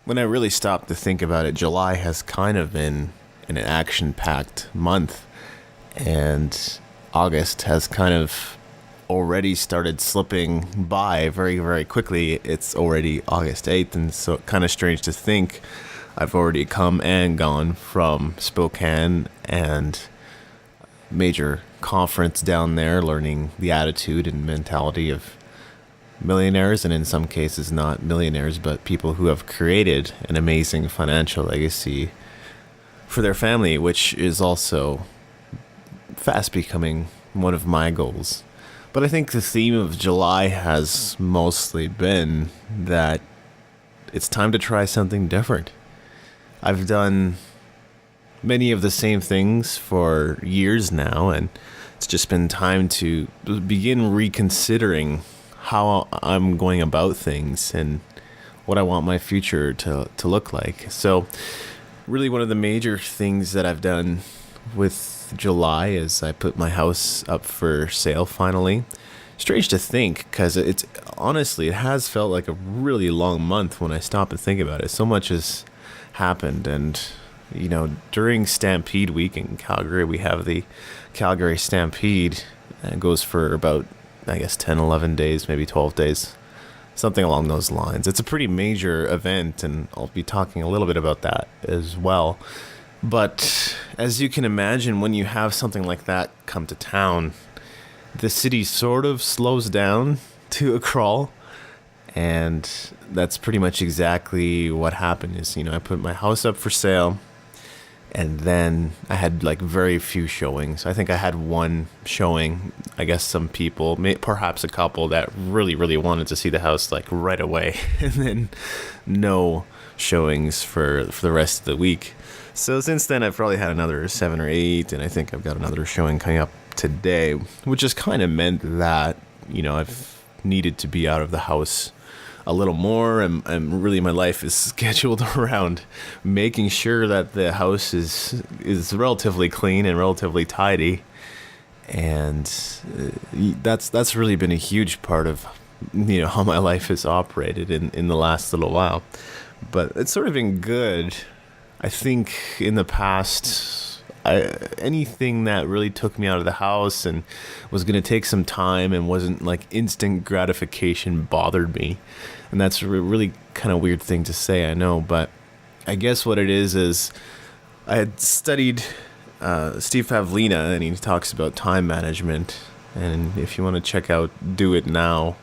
when I really stop to think about it, July has kind of been an action-packed month, and August has kind of already started slipping by very, very quickly. It's already August 8th, and so kind of strange to think I've already come and gone from Spokane and major conference down there, learning the attitude and mentality of millionaires, and in some cases not millionaires, but people who have created an amazing financial legacy for their family, which is also fast becoming one of my goals. But I think the theme of July has mostly been that it's time to try something different. I've done many of the same things for years now, and it's just been time to begin reconsidering how I'm going about things and what I want my future to look like. So really one of the major things that I've done with July is I put my house up for sale finally. Strange to think, because it's honestly, it has felt like a really long month when I stop and think about it. So much has happened, and during Stampede week in Calgary, we have the Calgary Stampede, and it goes for about, I guess, 10, 11 days, maybe 12 days, something along those lines. It's a pretty major event, and I'll be talking a little bit about that as well. But as you can imagine, when you have something like that come to town, the city sort of slows down to a crawl. And that's pretty much exactly what happened is, I put my house up for sale, and then I had like very few showings. I think I had one showing. I guess some people, perhaps a couple, that really, really wanted to see the house like right away, and then no showings for the rest of the week. So since then, I've probably had another 7 or 8, and I think I've got another showing coming up today, which has kind of meant that, I've needed to be out of the house a little more, and really my life is scheduled around making sure that the house is relatively clean and relatively tidy, and that's really been a huge part of how my life has operated in the last little while. But it's sort of been good. I think in the past, anything that really took me out of the house and was going to take some time and wasn't like instant gratification bothered me. And that's a really kind of weird thing to say, I know. But I guess what it is I had studied Steve Pavlina, and he talks about time management. And if you want to check out Do It Now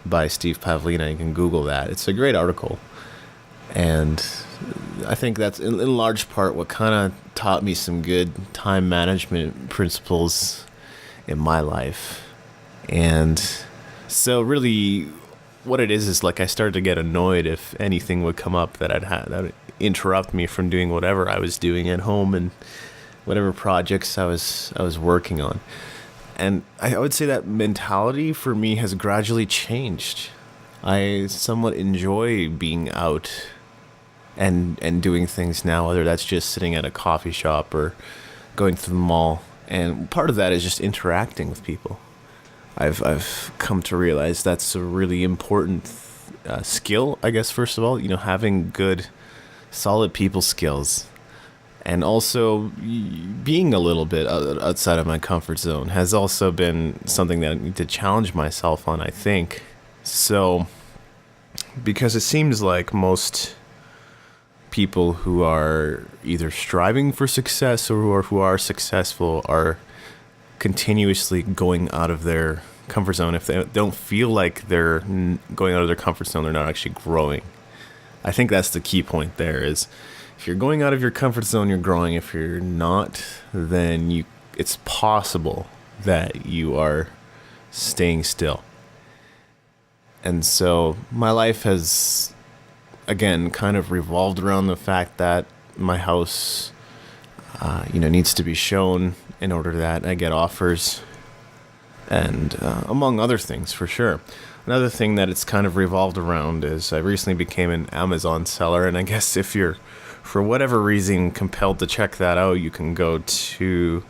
by Steve Pavlina, you can Google that. It's a great article. And I think that's in large part what kind of taught me some good time management principles in my life. And so really what it is like I started to get annoyed if anything would come up that that would interrupt me from doing whatever I was doing at home and whatever projects I was working on. And I would say that mentality for me has gradually changed. I somewhat enjoy being out and doing things now, whether that's just sitting at a coffee shop or going to the mall. And part of that is just interacting with people. I've come to realize that's a really important skill, I guess, first of all, having good, solid people skills. And also being a little bit outside of my comfort zone has also been something that I need to challenge myself on, I think. So, because it seems like most people who are either striving for success or who are successful are continuously going out of their comfort zone. If they don't feel like they're going out of their comfort zone, they're not actually growing. I think that's the key point there is if you're going out of your comfort zone, you're growing. If you're not, then it's possible that you are staying still. And so my life has, again, kind of revolved around the fact that my house, needs to be shown in order that I get offers, and among other things, for sure. Another thing that it's kind of revolved around is I recently became an Amazon seller, and I guess if you're, for whatever reason, compelled to check that out, you can go to,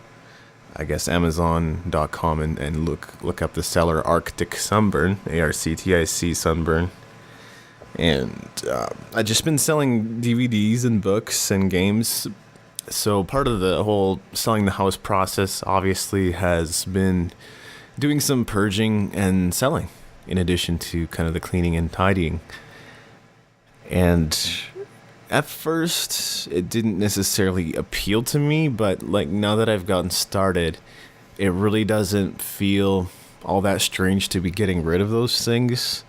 I guess, Amazon.com and look up the seller Arctic Sunburn, ARCTIC Sunburn. And I've just been selling DVDs and books and games. So part of the whole selling the house process obviously has been doing some purging and selling, in addition to kind of the cleaning and tidying. And at first, it didn't necessarily appeal to me, but like now that I've gotten started, it really doesn't feel all that strange to be getting rid of those things.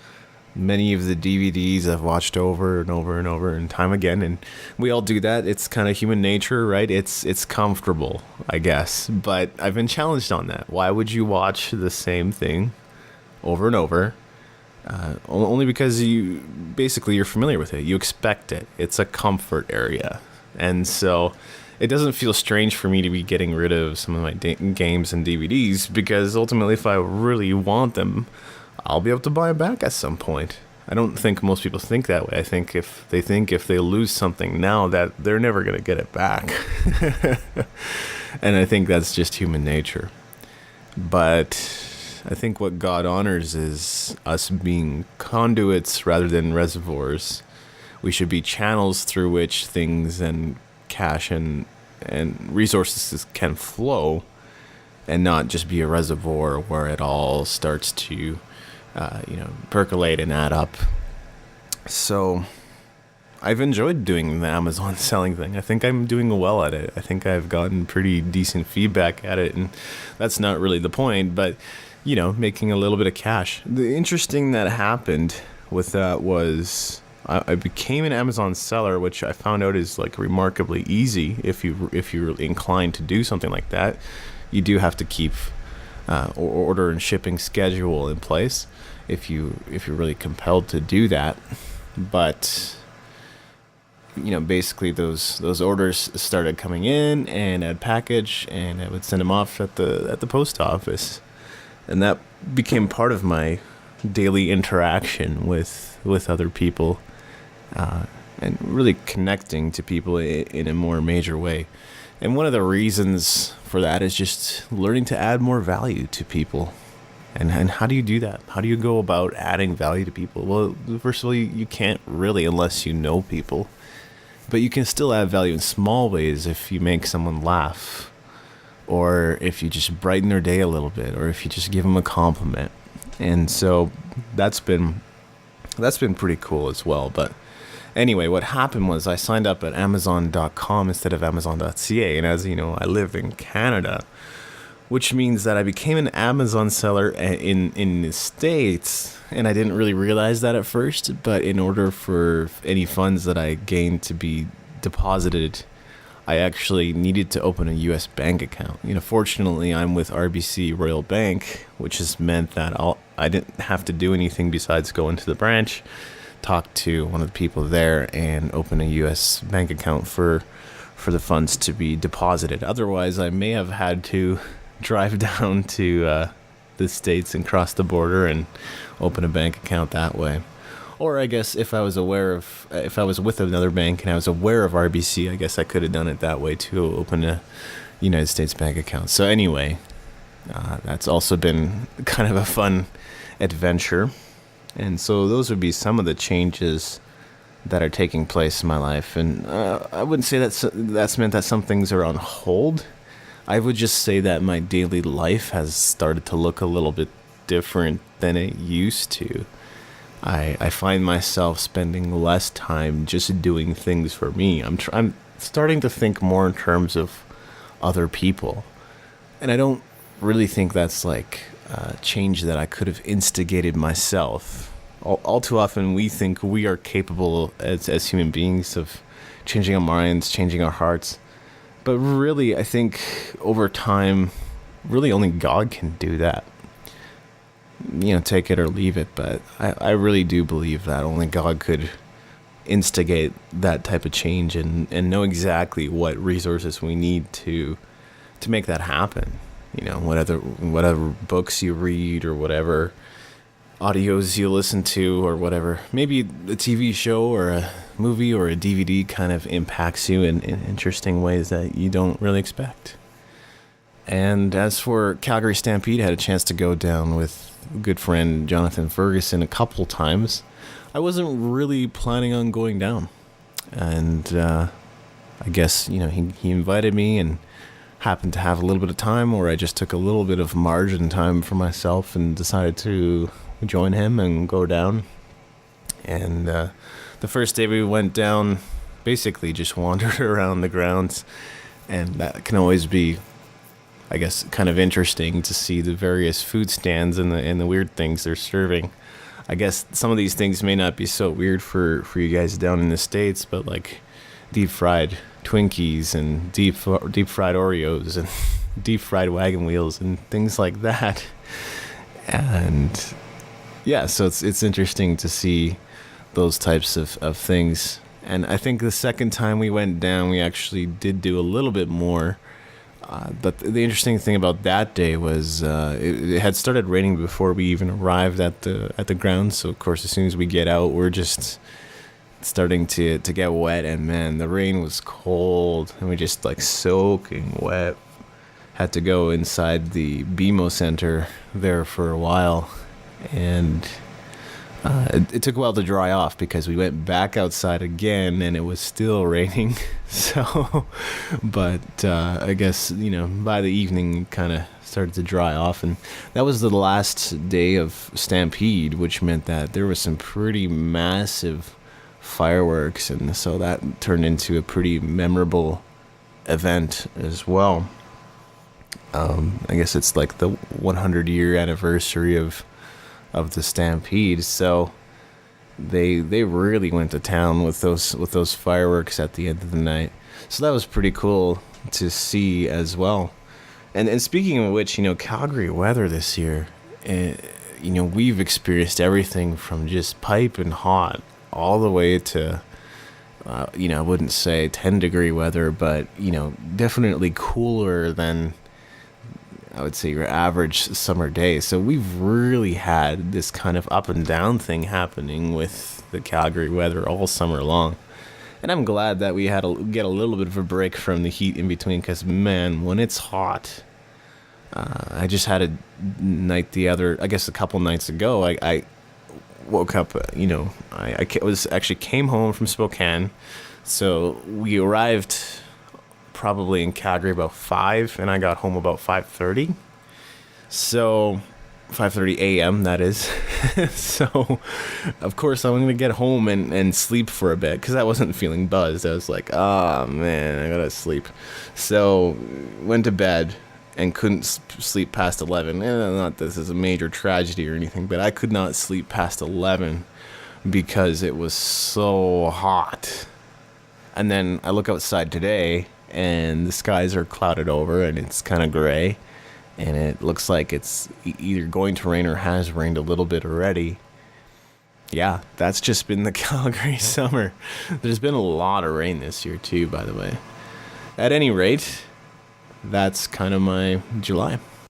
Many of the DVDs I've watched over and over and over and time again, and we all do that. It's kind of human nature, right? It's comfortable, I guess. But I've been challenged on that. Why would you watch the same thing over and over? Only because you're familiar with it. You expect it. It's a comfort area. And so it doesn't feel strange for me to be getting rid of some of my games and DVDs, because ultimately if I really want them, I'll be able to buy them back at some point. I don't think most people think that way. I think if they lose something now, that they're never going to get it back. And I think that's just human nature. But I think what God honors is us being conduits rather than reservoirs. We should be channels through which things and cash and resources can flow, and not just be a reservoir where it all starts to percolate and add up. So I've enjoyed doing the Amazon selling thing. I think I'm doing well at it. I think I've gotten pretty decent feedback at it, and that's not really the point, but making a little bit of cash. The interesting that happened with that was I became an Amazon seller, which I found out is like remarkably easy if you're inclined to do something like that. You do have to keep order and shipping schedule in place if you're really compelled to do that. But basically those orders started coming in, and I'd package and I would send them off at the post office, and that became part of my daily interaction with other people, and really connecting to people in a more major way. And one of the reasons for that is just learning to add more value to people. And how do you do that? How do you go about adding value to people? Well, first of all, you can't really unless you know people. But you can still add value in small ways if you make someone laugh, or if you just brighten their day a little bit, or if you just give them a compliment. And so that's been pretty cool as well. But anyway, what happened was I signed up at Amazon.com instead of Amazon.ca. And as you know, I live in Canada, which means that I became an Amazon seller in the States. And I didn't really realize that at first. But in order for any funds that I gained to be deposited, I actually needed to open a U.S. bank account. Fortunately, I'm with RBC Royal Bank, which has meant that I didn't have to do anything besides go into the branch, talk to one of the people there, and open a U.S. bank account for the funds to be deposited. Otherwise, I may have had to drive down to the States and cross the border and open a bank account that way. Or I guess if I was with another bank and I was aware of RBC, I guess I could have done it that way too, open a United States bank account. So anyway, that's also been kind of a fun adventure. And so those would be some of the changes that are taking place in my life. And I wouldn't say that's meant that some things are on hold. I would just say that my daily life has started to look a little bit different than it used to. I find myself spending less time just doing things for me. I'm starting to think more in terms of other people. And I don't really think that's like a change that I could have instigated myself. All too often we think we are capable as human beings of changing our minds, changing our hearts. But really, I think over time, really only God can do that. Take it or leave it. But I really do believe that only God could instigate that type of change and know exactly what resources we need to make that happen. Whatever books you read or whatever audios you listen to or whatever. Maybe a TV show or a movie or a DVD kind of impacts you in interesting ways that you don't really expect. And as for Calgary Stampede, I had a chance to go down with a good friend Jonathan Ferguson a couple times. I wasn't really planning on going down. And I guess, he invited me and happened to have a little bit of time, or I just took a little bit of margin time for myself and decided to join him and go down. And the first day we went down, basically just wandered around the grounds, and that can always be, I guess, kind of interesting to see the various food stands and the weird things they're serving. I guess some of these things may not be so weird for you guys down in the States, but like deep fried Twinkies and deep fried Oreos and deep fried wagon wheels and things like that. And yeah, so it's interesting to see those types of things. And I think the second time we went down, we actually did do a little bit more. But the interesting thing about that day was it had started raining before we even arrived at the ground. So of course, as soon as we get out, we're just starting to get wet. And man, the rain was cold, and we just like soaking wet. Had to go inside the BMO Center there for a while, and it took a while to dry off because we went back outside again and it was still raining. So, but I guess, by the evening it kind of started to dry off. And that was the last day of Stampede, which meant that there was some pretty massive fireworks. And so that turned into a pretty memorable event as well. I guess it's like the 100-year anniversary of the Stampede, so they really went to town with those fireworks at the end of the night. So that was pretty cool to see as well. And speaking of which, Calgary weather this year, we've experienced everything from just piping hot all the way to I wouldn't say 10-degree weather, but definitely cooler than, I would say, your average summer day. So we've really had this kind of up and down thing happening with the Calgary weather all summer long. And I'm glad that we had to get a little bit of a break from the heat in between, because man, when it's hot, I just had a night a couple nights ago, I woke up, came home from Spokane. So we arrived probably in Calgary about 5, and I got home about 5:30. So 5:30 a.m. that is. So of course I'm gonna get home and sleep for a bit, because I wasn't feeling buzzed. I was like, oh man, I gotta sleep. So went to bed and couldn't sleep past 11. Not this is a major tragedy or anything, but I could not sleep past 11 because it was so hot. And then I look outside today, and the skies are clouded over, and it's kind of gray, and it looks like it's either going to rain or has rained a little bit already. Yeah, that's just been the Calgary summer. There's been a lot of rain this year too, by the way. At any rate, that's kind of my July.